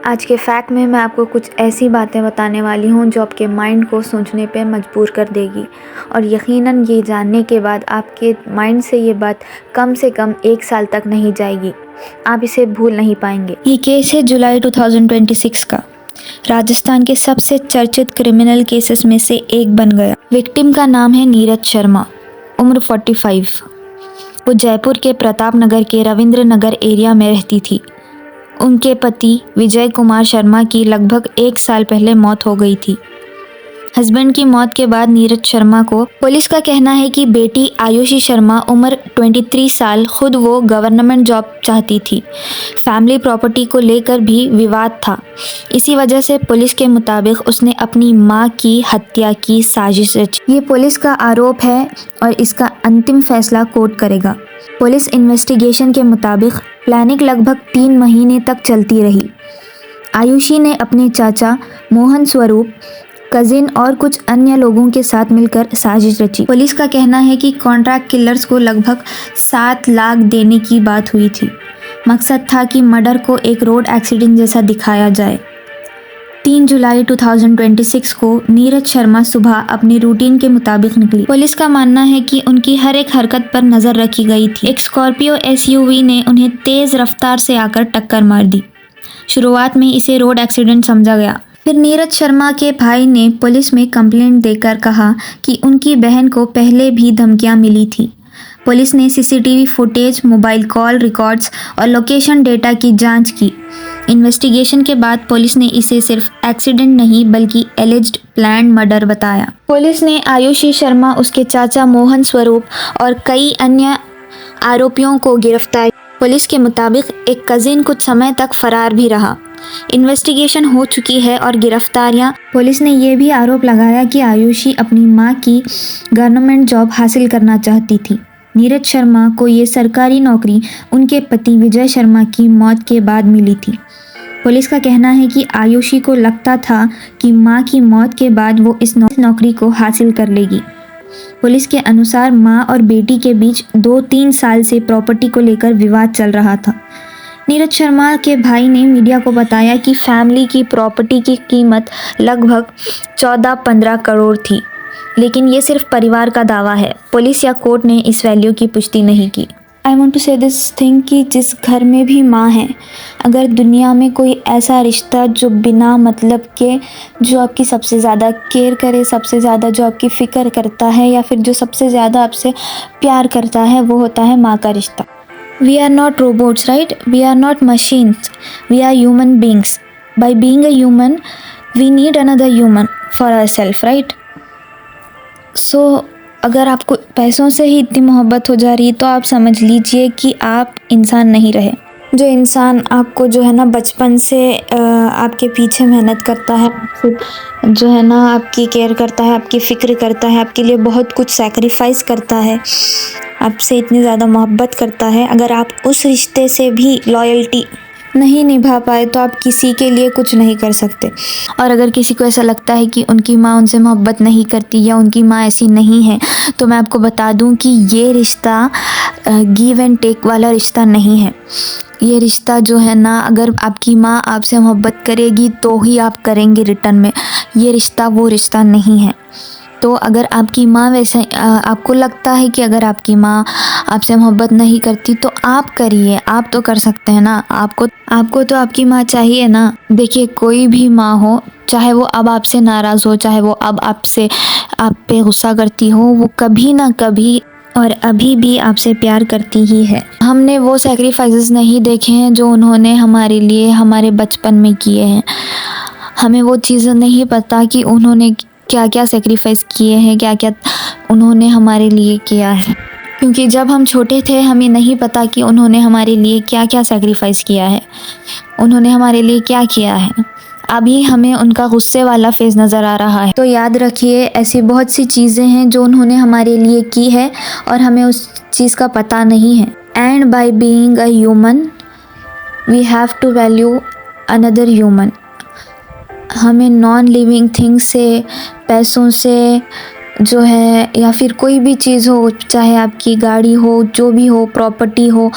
आज के फैक्ट में मैं आपको कुछ ऐसी बातें बताने वाली हूँ जो आपके माइंड को सोचने पे मजबूर कर देगी और यकीनन ये जानने के बाद आपके माइंड से ये बात कम से कम 1 साल तक नहीं जाएगी। आप इसे भूल नहीं पाएंगे। ये केस है जुलाई 2026 का। राजस्थान के सबसे चर्चित क्रिमिनल केसेस में से एक बन गया। विक्टिम का नाम है नीरज शर्मा, उम्र 45। वो जयपुर के प्रताप नगर के रविंद्र नगर एरिया में रहती थी। उनके पति विजय कुमार शर्मा की लगभग 1 साल पहले मौत हो गई थी। हस्बैंड की मौत के बाद नीरज शर्मा को पुलिस का कहना है कि बेटी आयुषी शर्मा उम्र 23 साल खुद वो गवर्नमेंट जॉब चाहती थी। फैमिली प्रॉपर्टी को लेकर भी विवाद था। इसी वजह से पुलिस के मुताबिक उसने अपनी मां की हत्या की साजिश रची। ये पुलिस का आरोप है और इसका अंतिम फैसला कोर्ट करेगा। पुलिस इन्वेस्टिगेशन के मुताबिक प्लानिंग लगभग 3 महीने तक चलती रही। आयुषी ने अपने चाचा मोहन स्वरूप, कजिन और कुछ अन्य लोगों के साथ मिलकर साजिश रची। पुलिस का कहना है कि कॉन्ट्रैक्ट किलर्स को लगभग 7 लाख देने की बात हुई थी। मकसद था कि मर्डर को एक रोड एक्सीडेंट जैसा दिखाया जाए। 3 जुलाई 2026 को नीरज शर्मा सुबह अपनी रूटीन के मुताबिक निकली। पुलिस का मानना है कि उनकी हर एक हरकत पर नजर रखी गई थी। एक स्कॉर्पियो SUV ने उन्हें तेज रफ्तार से आकर टक्कर मार दी। शुरुआत में इसे रोड एक्सीडेंट समझा गया। फिर नीरज शर्मा के भाई ने पुलिस में कंप्लेंट देकर कहा कि उनकी बहन को पहले भी धमकियां मिली थी। पुलिस ने CCTV footage, mobile call records और लोकेशन डेटा की जांच की। इन्वेस्टिगेशन के बाद पुलिस ने इसे सिर्फ एक्सीडेंट नहीं बल्कि एलिज्ड प्लान्ड मर्डर बताया। पुलिस ने आयुषी शर्मा, उसके चाचा मोहन स्वरूप और कई अन्य आरोपियों को गिरफ्तार। पुलिस के मुताबिक एक कजिन कुछ समय तक फरार भी रहा। इन्वेस्टिगेशन हो चुकी है और गिरफ्तारियां। पुलिस ने यह भी आरोप लगाया कि आयुषी अपनी मां की गवर्नमेंट जॉब हासिल करना चाहती थी। नीरज शर्मा को ये सरकारी नौकरी उनके पति विजय शर्मा की मौत के बाद मिली थी। पुलिस का कहना है कि आयुषी को लगता था कि मां की मौत के बाद वो इस नौकरी को हासिल कर लेगी। पुलिस के अनुसार मां और बेटी के बीच 2-3 साल से प्रॉपर्टी को लेकर विवाद चल रहा था। नीरज शर्मा के भाई ने मीडिया को बताया कि फैमिली की प्रॉपर्टी की कीमत लगभग 14-15 करोड़ थी, लेकिन ये सिर्फ परिवार का दावा है। पुलिस या कोर्ट ने इस वैल्यू की पुष्टि नहीं की। आई वॉन्ट टू से दिस थिंग कि जिस घर में भी माँ है, अगर दुनिया में कोई ऐसा रिश्ता जो बिना मतलब के जो आपकी सबसे ज़्यादा केयर करे, सबसे ज़्यादा जो आपकी फ़िक्र करता है या फिर जो सबसे ज़्यादा आपसे प्यार करता है, वो होता है माँ का रिश्ता। We are not robots, right? We are not machines. We are human beings. By being a human, we need another human for ourselves, right? So, अगर आपको पैसों से ही इतनी मोहब्बत हो जा रही है तो आप समझ लीजिए कि आप इंसान नहीं रहे। जो इंसान आपको जो है ना बचपन से आपके पीछे मेहनत करता है, जो है ना आपकी केयर करता है, आपकी फ़िक्र करता है, आपके लिए बहुत कुछ सैक्रिफाइस करता है, आपसे इतनी ज़्यादा मोहब्बत करता है, अगर आप उस रिश्ते से भी लॉयल्टी नहीं निभा पाए तो आप किसी के लिए कुछ नहीं कर सकते। और अगर किसी को ऐसा लगता है कि उनकी माँ उनसे मोहब्बत नहीं करती या उनकी माँ ऐसी नहीं है, तो मैं आपको बता दूं कि ये रिश्ता गिव एंड टेक वाला रिश्ता नहीं है। ये रिश्ता जो है ना, अगर आपकी माँ आपसे मोहब्बत करेगी तो ही आप करेंगे रिटर्न में। ये रिश्ता वो रिश्ता नहीं है। तो अगर आपकी माँ वैसे आपको लगता है कि अगर आपकी माँ आपसे मोहब्बत नहीं करती तो आप करिए, आप तो कर सकते हैं ना। आपको तो आपकी माँ चाहिए ना। देखिए, कोई भी माँ हो, चाहे वो अब आपसे नाराज़ हो, चाहे वो अब आप पे गुस्सा करती हो, वो कभी ना कभी और अभी भी आपसे प्यार करती ही है। हमने वो सैक्रिफाइसेस नहीं देखे हैं जो उन्होंने हमारे लिए हमारे बचपन में किए हैं। हमें वो चीज़ें नहीं पता कि उन्होंने क्या क्या सेक्रीफाइस किए हैं, क्या क्या उन्होंने हमारे लिए किया है। क्योंकि जब हम छोटे थे हमें नहीं पता कि उन्होंने हमारे लिए क्या क्या सेक्रीफाइस किया है, उन्होंने हमारे लिए क्या किया है। अभी हमें उनका गुस्से वाला फेस नज़र आ रहा है। तो याद रखिए, ऐसी बहुत सी चीज़ें हैं जो उन्होंने हमारे लिए की है और हमें उस चीज़ का पता नहीं है। And by being a human we have to value another human. हमें नॉन लिविंग थिंग्स से, पैसों से जो है, या फिर कोई भी चीज़ हो, चाहे आपकी गाड़ी हो, जो भी हो, प्रॉपर्टी हो,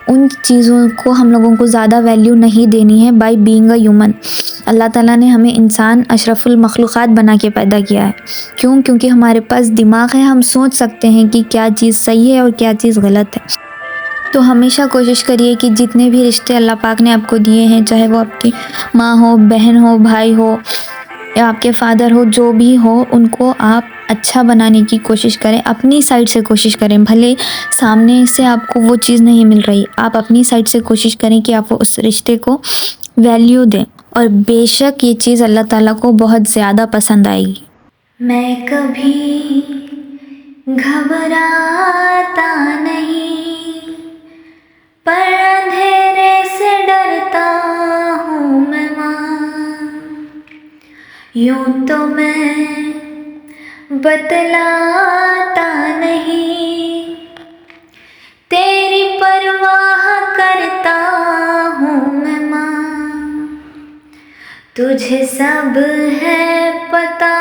उन चीज़ों को हम लोगों को ज़्यादा वैल्यू नहीं देनी है बाय बीइंग अ ह्यूमन। अल्लाह ताला ने हमें इंसान अशरफुल मखलूक़ात बना के पैदा किया है। क्यों? क्योंकि हमारे पास दिमाग है, हम सोच सकते हैं कि क्या चीज़ सही है और क्या चीज़ गलत है। तो हमेशा कोशिश करिए कि जितने भी रिश्ते अल्लाह पाक ने आपको दिए हैं, चाहे वो आपकी माँ हो, बहन हो, भाई हो या आपके फादर हो, जो भी हो, उनको आप अच्छा बनाने की कोशिश करें, अपनी साइड से कोशिश करें। भले सामने से आपको वो चीज़ नहीं मिल रही, आप अपनी साइड से कोशिश करें कि आप उस रिश्ते को वैल्यू दें, और बेशक ये चीज़ अल्लाह ताला को बहुत ज़्यादा पसंद आएगी। मैं कभी घबराता नहीं, पर अंधेरे से डरता हूँ मैं माँ। यूं तो मैं बतलाता नहीं, तेरी परवाह करता हूँ मैं माँ। तुझे सब है पता